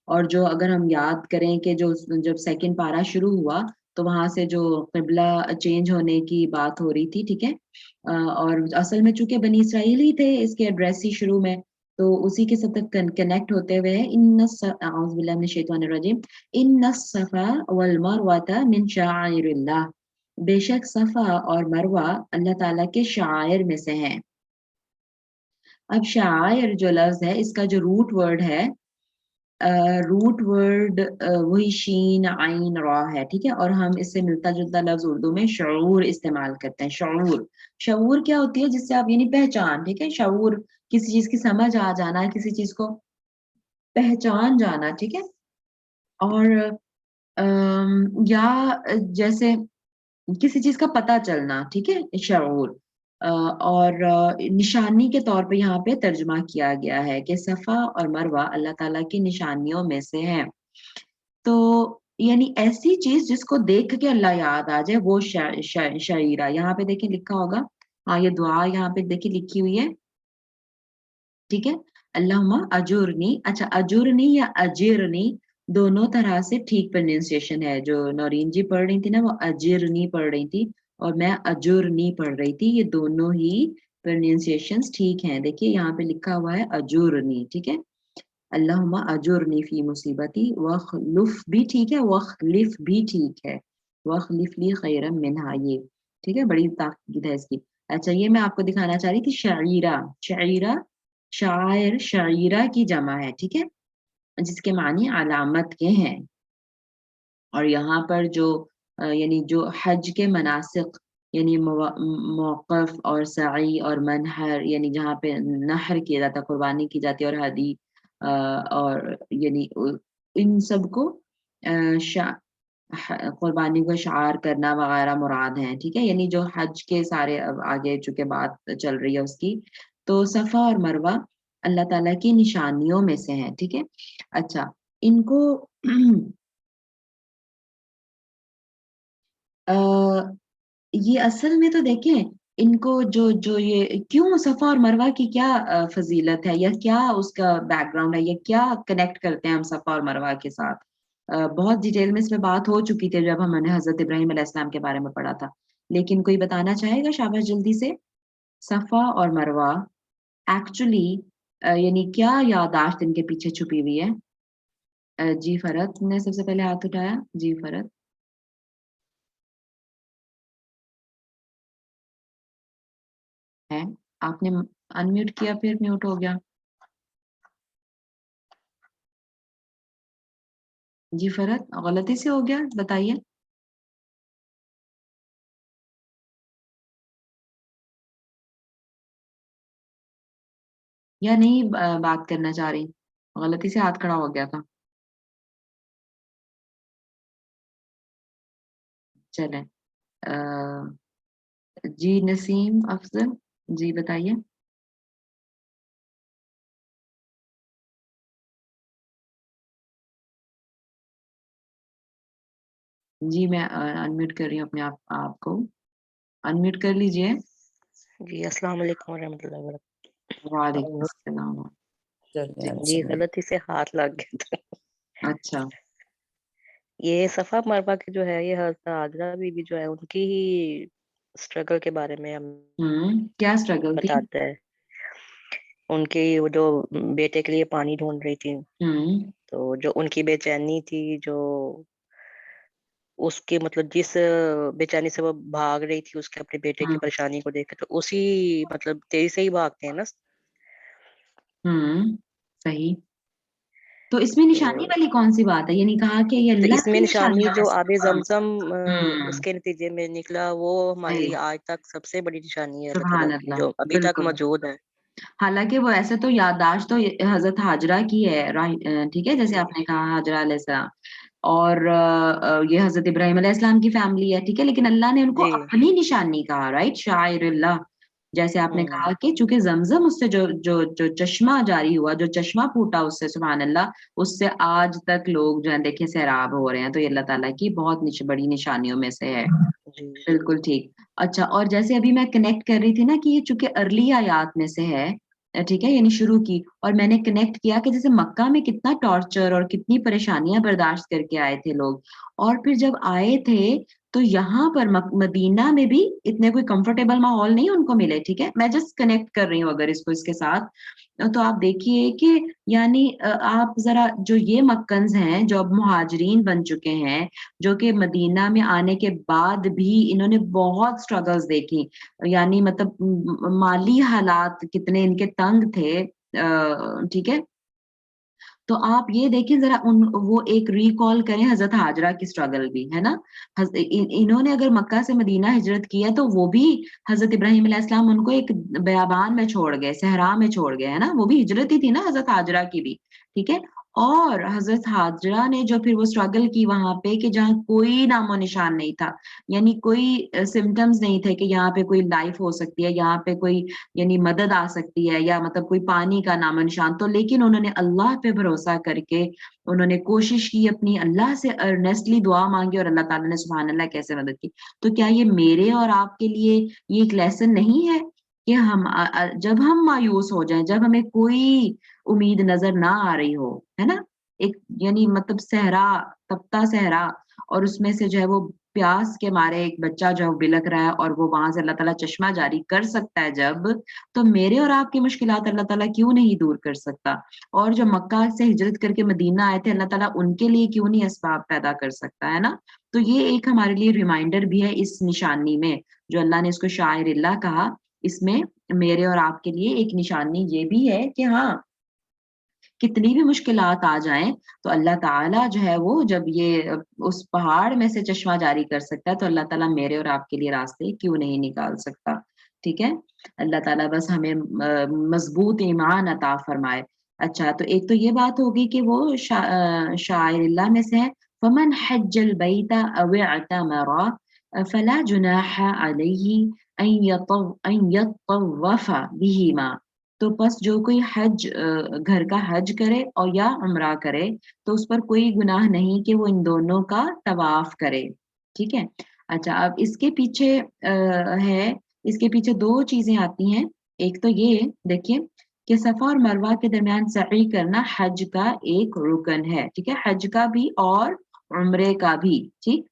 اور جو اگر ہم یاد کریں کہ جب سیکنڈ پارا شروع ہوا تو وہاں سے جو قبلہ چینج ہونے کی بات ہو رہی تھی، ٹھیک ہے، اور اصل میں چونکہ بنی اسرائیل ہی تھے اس کے ایڈریس ہی شروع میں، تو اسی کے ساتھ کنیکٹ ہوتے ہوئے اعوذ باللہ من الشیطان الرجیم، ان الصفا والمروہ من شعائر اللہ، بے شک صفا اور مروہ اللہ تعالیٰ کے شعائر میں سے ہیں۔ اب شعائر جو لفظ ہے اس کا جو روٹ ورڈ ہے، روٹ ورڈ وہی شین عین را ہے، ٹھیک ہے، اور ہم اس سے ملتا جلتا لفظ اردو میں شعور استعمال کرتے ہیں۔ شعور کیا ہوتی ہے؟ جس سے آپ یعنی پہچان، ٹھیک ہے، شعور کسی چیز کی سمجھ آ جانا، کسی چیز کو پہچان جانا، ٹھیک ہے، اور یا جیسے کسی چیز کا پتہ چلنا، ٹھیک ہے، شعور، اور نشانی کے طور پہ یہاں پہ ترجمہ کیا گیا ہے کہ صفا اور مروہ اللہ تعالیٰ کی نشانیوں میں سے ہیں، تو یعنی ایسی چیز جس کو دیکھ کے اللہ یاد آ جائے، وہ شعیرہ، یہاں پہ دیکھیں لکھا ہوگا، ہاں یہ دعا یہاں پہ دیکھیں لکھی ہوئی ہے، ٹھیک ہے، اللہم اجرنی، اچھا اجرنی یا اجرنی دونوں طرح سے ٹھیک پروننسیشن ہے، جو نورین جی پڑھ رہی تھی نا وہ اجرنی پڑھ رہی تھی اور میں اجرنی پڑھ رہی تھی، یہ دونوں ہی پروننسیشنز ٹھیک ہیں، دیکھیے یہاں پہ لکھا ہوا ہے اجرنی، ٹھیک ہے، اللہم اجرنی فی مصیبتی، وخلف بھی ٹھیک ہے، وخلف بھی ٹھیک ہے، وخلف لی خیرا منہا، یہ ٹھیک ہے، بڑی تاکید ہے اس کی۔ اچھا یہ میں آپ کو دکھانا چاہ رہی تھی شعیرہ، شاعر شعیرہ کی جمع ہے، ٹھیک ہے، جس کے معنی علامت کے ہیں، اور یہاں پر جو یعنی جو حج کے مناسک یعنی موقف اور سعی اور منحر، یعنی جہاں پہ نحر کیا جاتا، قربانی کی جاتی ہے، اور ہدی اور یعنی ان سب کو قربانی کو شعار کرنا وغیرہ مراد ہیں، ٹھیک ہے، یعنی جو حج کے سارے آگے چونکہ بات چل رہی ہے اس کی، تو صفا اور مروہ اللہ تعالیٰ کی نشانیوں میں سے ہیں، ٹھیک ہے۔ اچھا ان کو یہ اصل میں تو دیکھیں ان کو جو یہ کیوں صفا اور مروہ کی کیا فضیلت ہے، یا کیا اس کا بیک گراؤنڈ ہے، یا کیا کنیکٹ کرتے ہیں ہم صفا اور مروہ کے ساتھ، بہت ڈیٹیل میں اس میں بات ہو چکی تھی جب ہم نے حضرت ابراہیم علیہ السلام کے بارے میں پڑھا تھا، لیکن کوئی بتانا چاہے گا شاباش جلدی سے؟ صفا اور مروہ ایکچولی یعنی کیا یاداشت ان کے پیچھے چھپی ہوئی ہے؟ جی فرد نے سب سے پہلے ہاتھ اٹھایا، جی فرد، ہے آپ نے انمیوٹ کیا پھر میوٹ ہو گیا، جی فرد غلطی سے ہو گیا، بتائیے۔ یا نہیں بات کرنا چاہ رہی، غلطی سے ہاتھ کھڑا ہو گیا تھا، چلیں جی نسیم افضل، جی بتائیے۔ جی میں انمیوٹ کر رہی ہوں اپنے آپ کو، انمیوٹ کر لیجئے۔ جی السلام علیکم ورحمۃ اللہ وبرکاتہ۔ وعلیکم السلام۔ جی غلطی سے ہاتھ لگ گیا تھا۔ اچھا یہ صفا مروہ کی جو ہے یہ حضرت عاجرہ بی بی جو ہے ان کی ہی اسٹرگل کے بارے میں ہم کیا اسٹرگل تھی؟ بتاتے ہیں، ان کی وہ جو بیٹے کے لیے پانی ڈھونڈ رہی تھی، تو جو ان کی بے چینی تھی، جو اس کے مطلب جس بے چینی سے وہ بھاگ رہی تھی اس کے اپنے بیٹے کی پریشانی کو دیکھ کے، تو اسی مطلب تیزی سے ہی بھاگتے ہیں نا، صحیح. تو اس میں نشانی تو والی کون سی بات ہے؟ یعنی کہا کہ یہ اللہ اس میں کی نشانی نشانی ہے. جو آب زمزم اس ہوں کے نتیجے میں نکلا، وہ ہمارے صحیح. لیے آج تک سب سے بڑی نشانی ہے اللہ تعالیٰ سبحان کی، اللہ. جو ابھی تک بالکل. موجود ہے. حالانکہ وہ ایسے تو یادداشت تو حضرت حاجرہ کی ہے، ٹھیک ہے، جیسے جی آپ نے کہا حاجرہ علیہ السلام، اور یہ حضرت ابراہیم علیہ السلام کی فیملی ہے، ٹھیک ہے، لیکن اللہ نے ان کو جی. اپنی نشانی کہا، رائٹ، شاعر اللہ. جیسے آپ نے کہا کہ چونکہ زمزم اس سے جو چشمہ جاری ہوا، جو چشمہ پھوٹا اس سے، سبحان اللہ، اس سے آج تک لوگ جو ہے دیکھیں سیراب ہو رہے ہیں. تو یہ اللہ تعالیٰ کی بہت بڑی نشانیوں میں سے ہے. جی. بالکل ٹھیک. اچھا، اور جیسے ابھی میں کنیکٹ کر رہی تھی نا کہ یہ چونکہ ارلی آیات میں سے ہے، ٹھیک ہے، یعنی شروع کی، اور میں نے کنیکٹ کیا کہ جیسے مکہ میں کتنا ٹارچر اور کتنی پریشانیاں برداشت کر کے آئے تھے لوگ، اور پھر جب آئے تھے تو یہاں پر مدینہ میں بھی اتنے کوئی کمفرٹیبل ماحول نہیں ان کو ملے. ٹھیک ہے، میں جسٹ کنیکٹ کر رہی ہوں اگر اس کو اس کے ساتھ. تو آپ دیکھیے کہ یعنی آپ ذرا جو یہ مکنز ہیں جو اب مہاجرین بن چکے ہیں، جو کہ مدینہ میں آنے کے بعد بھی انہوں نے بہت سٹرگلز دیکھی، یعنی مطلب مالی حالات کتنے ان کے تنگ تھے. ٹھیک ہے، تو آپ یہ دیکھیں ذرا وہ ایک ریکال کریں حضرت حاجرہ کی سٹرگل بھی ہے نا. انہوں نے اگر مکہ سے مدینہ ہجرت کیا تو وہ بھی حضرت ابراہیم علیہ السلام ان کو ایک بیابان میں چھوڑ گئے، صحرا میں چھوڑ گئے، ہے نا. وہ بھی ہجرت ہی تھی نا حضرت حاجرہ کی بھی. ٹھیک ہے، اور حضرت حاجرہ نے جو پھر وہ سٹرگل کی وہاں پہ کہ جہاں کوئی نام و نشان نہیں تھا، یعنی کوئی سمٹمز نہیں تھے کہ یہاں پہ کوئی لائف ہو سکتی ہے، یہاں پہ کوئی یعنی مدد آ سکتی ہے، یا مطلب کوئی پانی کا نام و نشان. تو لیکن انہوں نے اللہ پہ بھروسہ کر کے انہوں نے کوشش کی، اپنی اللہ سے ارنیسٹلی دعا مانگی، اور اللہ تعالیٰ نے سبحان اللہ کیسے مدد کی. تو کیا یہ میرے اور آپ کے لیے یہ ایک لیسن نہیں ہے کہ ہم جب ہم مایوس ہو جائیں، جب ہمیں کوئی امید نظر نہ آ رہی ہو، ہے نا، ایک یعنی مطلب صحرا، تپتا صحرا، اور اس میں سے جو ہے وہ پیاس کے مارے ایک بچہ جو بلک رہا ہے، اور وہ وہاں سے اللہ تعالیٰ چشمہ جاری کر سکتا ہے جب، تو میرے اور آپ کی مشکلات اللہ تعالیٰ کیوں نہیں دور کر سکتا؟ اور جو مکہ سے ہجرت کر کے مدینہ آئے تھے، اللہ تعالیٰ ان کے لیے کیوں نہیں اسباب پیدا کر سکتا ہے نا. تو یہ ایک ہمارے لیے ریمائنڈر بھی ہے اس نشانی میں، جو اللہ نے اس کو شاعر اللہ کہا، اس میں میرے اور آپ کے لیے ایک نشانی یہ بھی ہے کہ ہاں کتنی بھی مشکلات آ جائیں تو اللہ تعالیٰ جو ہے وہ جب یہ اس پہاڑ میں سے چشمہ جاری کر سکتا ہے، تو اللہ تعالیٰ میرے اور آپ کے لیے راستے کیوں نہیں نکال سکتا. ٹھیک ہے، اللہ تعالیٰ بس ہمیں مضبوط ایمان عطا فرمائے. اچھا، تو ایک تو یہ بات ہوگی کہ وہ شاعر اللہ میں سے ہے، فمن حج البیت او اعتمر فلا جناح علیہ ان یطوف بہما. تو بس جو کوئی حج گھر کا حج کرے اور یا عمرہ کرے تو اس پر کوئی گناہ نہیں کہ وہ ان دونوں کا طواف کرے. ٹھیک ہے. اچھا، اب اس کے پیچھے ہے، اس کے پیچھے دو چیزیں آتی ہیں. ایک تو یہ دیکھیے کہ صفا اور مروہ کے درمیان سعی کرنا حج کا ایک رکن ہے. ٹھیک ہے، حج کا بھی اور عمرے کا بھی. ٹھیک،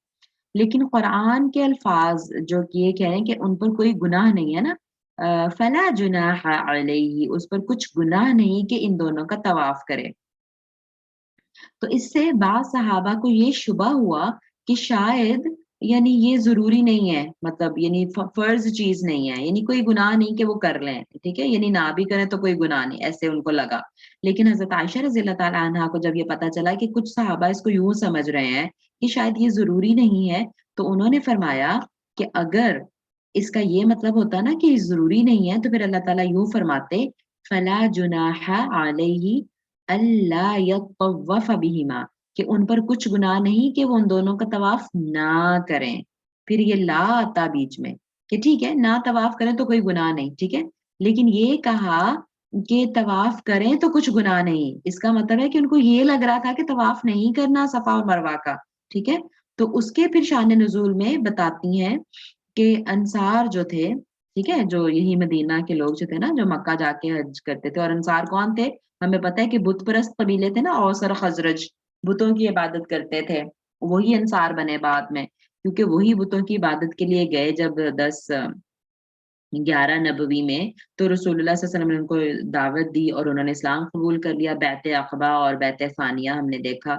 لیکن قرآن کے الفاظ جو کہ یہ کہہ رہے ہیں کہ ان پر کوئی گناہ نہیں ہے نا، فلا جناح علیہ، اس پر کچھ گناہ نہیں کہ ان دونوں کا طواف کرے. تو اس سے بعض صحابہ کو یہ شبہ ہوا کہ شاید یعنی یہ ضروری نہیں ہے، مطلب یعنی فرض چیز نہیں ہے، یعنی کوئی گناہ نہیں کہ وہ کر لیں. ٹھیک ہے، یعنی نہ بھی کریں تو کوئی گناہ نہیں، ایسے ان کو لگا. لیکن حضرت عائشہ رضی اللہ تعالیٰ عنہا کو جب یہ پتا چلا کہ کچھ صحابہ اس کو یوں سمجھ رہے ہیں کہ شاید یہ ضروری نہیں ہے، تو انہوں نے فرمایا کہ اگر اس کا یہ مطلب ہوتا نا کہ ضروری نہیں ہے، تو پھر اللہ تعالیٰ یوں فرماتے فلا جناح علیہ اللہ یطوف بہما، کہ ان پر کچھ گناہ نہیں کہ وہ ان دونوں کا طواف نہ کریں. پھر یہ لا آتا بیچ میں کہ ٹھیک ہے نہ طواف کریں تو کوئی گناہ نہیں. ٹھیک ہے، لیکن یہ کہا کہ طواف کریں تو کچھ گناہ نہیں، اس کا مطلب ہے کہ ان کو یہ لگ رہا تھا کہ طواف نہیں کرنا صفا اور مروہ کا. ٹھیک ہے، تو اس کے پھر شان نزول میں بتاتی ہیں کہ انصار جو تھے، ٹھیک ہے، جو یہی مدینہ کے لوگ جو تھے نا، جو مکہ جا کے حج کرتے تھے، اور انصار کون تھے؟ ہمیں پتہ ہے کہ بت پرست قبیلے تھے نا، اوس اور خزرج، بتوں کی عبادت کرتے تھے. وہی انصار بنے بعد میں، کیونکہ وہی بتوں کی عبادت کے لیے گئے جب 11 نبوی میں، تو رسول اللہ صلی اللہ علیہ وسلم نے ان کو دعوت دی اور انہوں نے اسلام قبول کر لیا. بیعت عقبہ اور بیعت ثانیہ ہم نے دیکھا،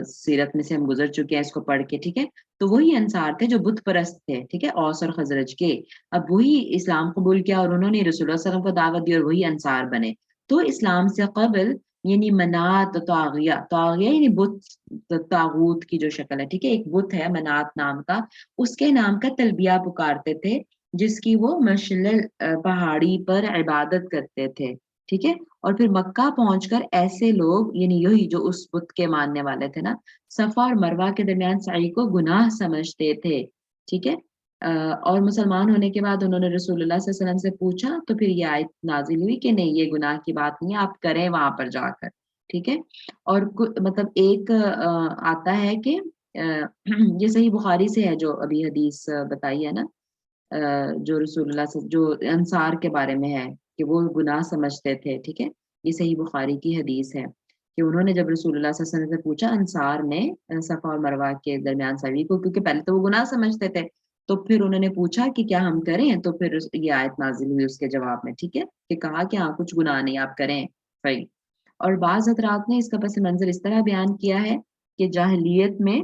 سیرت میں سے ہم گزر چکے ہیں اس کو پڑھ کے. ٹھیک ہے، تو وہی انصار تھے جو بت پرست تھے، ٹھیک ہے، اوس اور خزرج کے. اب وہی اسلام قبول کیا اور انہوں نے رسول اللہ صلی اللہ علیہ وسلم کو دعوت دی اور وہی انصار بنے. تو اسلام سے قبل یعنی منات طاغیہ یعنی بت طاغوت کی جو شکل ہے، ٹھیک ہے، ایک بت ہے منات نام کا، اس کے نام کا تلبیہ پکارتے تھے جس کی وہ مشعل پہاڑی پر عبادت کرتے تھے، ٹھیک ہے۔ اور پھر مکہ پہنچ کر ایسے لوگ یعنی یہی جو اس بت کے ماننے والے تھے نا، صفا اور مروہ کے درمیان سعی کو گناہ سمجھتے تھے، ٹھیک ہے۔ اور مسلمان ہونے کے بعد انہوں نے رسول اللہ صلی اللہ علیہ وسلم سے پوچھا تو پھر یہ آیت نازل ہوئی کہ نہیں، یہ گناہ کی بات نہیں ہے، آپ کریں وہاں پر جا کر، ٹھیک ہے۔ اور مطلب ایک آتا ہے کہ یہ صحیح بخاری سے ہے جو ابھی حدیث بتائی ہے نا، جو رسول اللہ سے جو انصار کے بارے میں ہے کہ وہ گناہ سمجھتے تھے، ٹھیک ہے، یہ صحیح بخاری کی حدیث ہے کہ انہوں نے جب رسول اللہ صلی اللہ علیہ وسلم سے پوچھا انصار نے صفا اور مروہ کے درمیان سعی کو، کیونکہ پہلے تو وہ گناہ سمجھتے تھے، تو پھر انہوں نے پوچھا کہ کیا ہم کریں، تو پھر یہ آیت نازل ہوئی اس کے جواب میں، ٹھیک ہے، کہ کہا کہ ہاں کچھ گناہ نہیں، آپ کریں، صحیح۔ اور بعض حضرات نے اس کا پس منظر اس طرح بیان کیا ہے کہ جاہلیت میں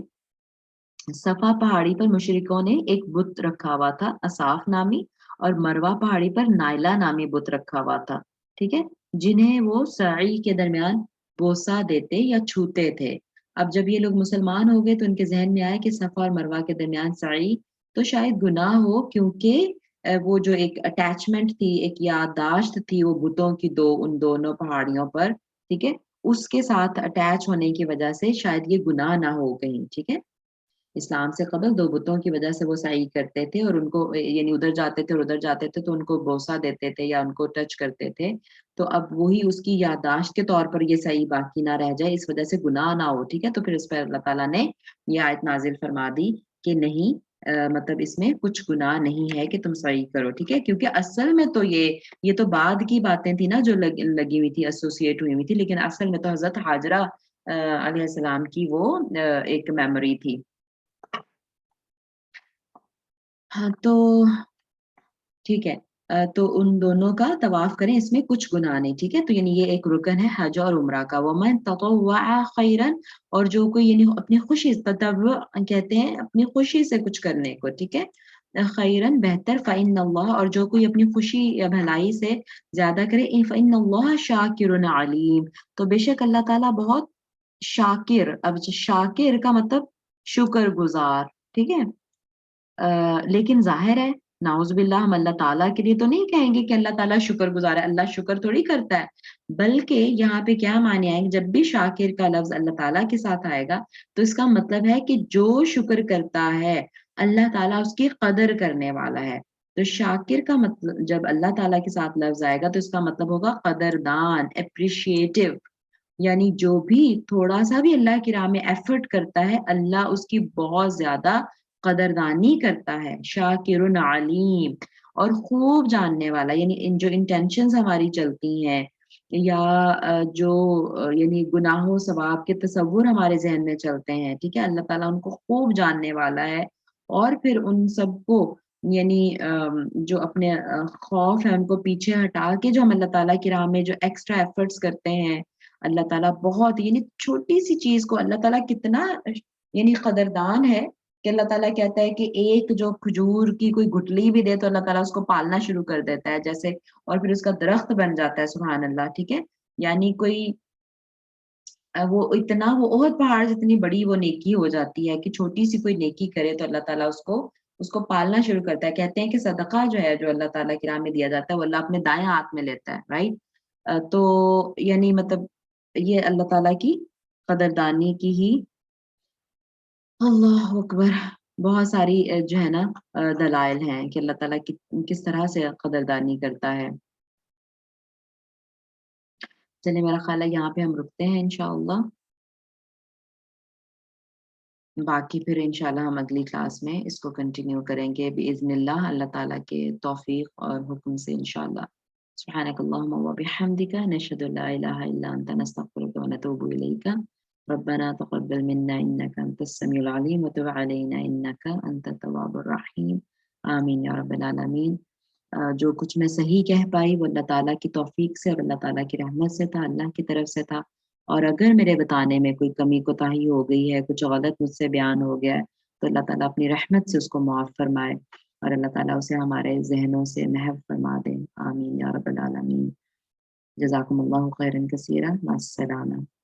صفا پہاڑی پر مشرکوں نے ایک بت رکھا ہوا تھا اصاف نامی، اور مروہ پہاڑی پر نائلہ نامی بت رکھا ہوا تھا، ٹھیک ہے، جنہیں وہ سعی کے درمیان بوسہ دیتے یا چھوتے تھے۔ اب جب یہ لوگ مسلمان ہو گئے تو ان کے ذہن میں آیا کہ صفا اور مروہ کے درمیان سعی تو شاید گناہ ہو، کیونکہ وہ جو ایک اٹیچمنٹ تھی، ایک یادداشت تھی وہ بتوں کی ان دونوں پہاڑیوں پر، ٹھیک ہے، اس کے ساتھ اٹیچ ہونے کی وجہ سے شاید یہ گناہ نہ ہو کہیں، ٹھیک ہے۔ اسلام سے قبل دو بتوں کی وجہ سے وہ سعی کرتے تھے اور ان کو یعنی ادھر جاتے تھے اور ادھر جاتے تھے تو ان کو بوسہ دیتے تھے یا ان کو ٹچ کرتے تھے، تو اب وہی اس کی یادداشت کے طور پر یہ سعی باقی نہ رہ جائے، اس وجہ سے گناہ نہ ہو، ٹھیک ہے، تو پھر اس پر اللہ تعالیٰ نے یہ آیت نازل فرما دی کہ نہیں، مطلب اس میں کچھ گناہ نہیں ہے کہ تم سعی کرو، ٹھیک ہے، کیونکہ اصل میں تو یہ تو بعد کی باتیں تھی نا جو لگی ہوئی تھی، ایسوسیٹ ہوئی ہوئی تھی، لیکن اصل میں تو حضرت ہاجرہ علیہ السلام کی وہ ایک میموری تھی۔ ہاں تو ٹھیک ہے، تو ان دونوں کا طواف کریں، اس میں کچھ گناہ نہیں، ٹھیک ہے، تو یعنی یہ ایک رکن ہے حج اور عمرہ کا۔ وَمَن تَطَوَّعَ خَيْرًا، اور جو کوئی یعنی اپنی خوشی، تطوع کہتے ہیں اپنی خوشی سے کچھ کرنے کو، ٹھیک ہے، خیرن بہتر، فَإِنَّ اللَّهَ، اور جو کوئی اپنی خوشی یا بھلائی سے زیادہ کرے، فَإِنَّ اللَّهَ شَاكِرٌ عَلِيمٌ، تو بے شک اللہ تعالیٰ بہت شاکر، اب شاکر کا مطلب شکر گزار، ٹھیک ہے، لیکن ظاہر ہے نعوذ باللہ ہم اللہ تعالیٰ کے لیے تو نہیں کہیں گے کہ اللہ تعالیٰ شکر گزار ہے، اللہ شکر تھوڑی کرتا ہے، بلکہ یہاں پہ کیا معنی آئے گا، جب بھی شاکر کا لفظ اللہ تعالیٰ کے ساتھ آئے گا تو اس کا مطلب ہے کہ جو شکر کرتا ہے اللہ تعالیٰ اس کی قدر کرنے والا ہے، تو شاکر کا مطلب جب اللہ تعالیٰ کے ساتھ لفظ آئے گا تو اس کا مطلب ہوگا قدردان، اپریشیٹو، یعنی جو بھی تھوڑا سا بھی اللہ کی راہ میں ایفرٹ کرتا ہے اللہ اس کی بہت زیادہ قدردانی کرتا ہے، شاکر علیم، اور خوب جاننے والا، یعنی جو انٹینشنز ہماری چلتی ہیں یا جو یعنی گناہوں ثواب کے تصور ہمارے ذہن میں چلتے ہیں، ٹھیک ہے، اللہ تعالیٰ ان کو خوب جاننے والا ہے، اور پھر ان سب کو یعنی جو اپنے خوف ہے ان کو پیچھے ہٹا کے جو ہم اللہ تعالیٰ کی راہ میں جو ایکسٹرا ایفرٹس کرتے ہیں، اللہ تعالیٰ بہت یعنی چھوٹی سی چیز کو اللہ تعالیٰ کتنا یعنی قدردان ہے کہ اللہ تعالیٰ کہتا ہے کہ ایک جو کھجور کی کوئی گٹلی بھی دے تو اللہ تعالیٰ اس کو پالنا شروع کر دیتا ہے جیسے، اور پھر اس کا درخت بن جاتا ہے، سبحان اللہ، ٹھیک ہے، یعنی کوئی وہ اتنا وہ احد پہاڑ جتنی بڑی وہ نیکی ہو جاتی ہے کہ چھوٹی سی کوئی نیکی کرے تو اللہ تعالیٰ اس کو پالنا شروع کرتا ہے۔ کہتے ہیں کہ صدقہ جو ہے جو اللہ تعالیٰ کی راہ میں دیا جاتا ہے وہ اللہ اپنے دائیں ہاتھ میں لیتا ہے، رائٹ، تو یعنی مطلب یہ اللہ تعالیٰ کی قدردانی کی ہی، اللہ اکبر، بہت ساری جو ہے نا دلائل ہیں کہ اللہ تعالیٰ کس طرح سے قدردانی کرتا ہے۔ چلے میرا خیال ہے یہاں پہ ہم رکتے ہیں انشاءاللہ، باقی پھر انشاءاللہ ہم اگلی کلاس میں اس کو کنٹینیو کریں گے بإذن اللہ، اللہ تعالیٰ کے توفیق اور حکم سے انشاءاللہ۔ سبحانک اللہم و بحمدک، نشہد ان لا الہ الا انت، نستغفرک و نتوب الیک، ربنا تقبل منا انك انت السميع العليم وتب علينا انك انت التواب الرحيم، آمین یا رب العالمین۔ جو کچھ میں صحیح کہہ پائی وہ اللہ تعالیٰ کی توفیق سے اور اللہ تعالیٰ کی رحمت سے تھا، اللہ کی طرف سے تھا، اور اگر میرے بتانے میں کوئی کمی کوتاہی ہو گئی ہے، کچھ غلط مجھ سے بیان ہو گیا ہے تو اللہ تعالیٰ اپنی رحمت سے اس کو معاف فرمائے اور اللہ تعالیٰ اسے ہمارے ذہنوں سے محو فرما دے، آمین یا رب العالمین۔ جزاکم اللہ خیرا کثیرا، مع السلامہ.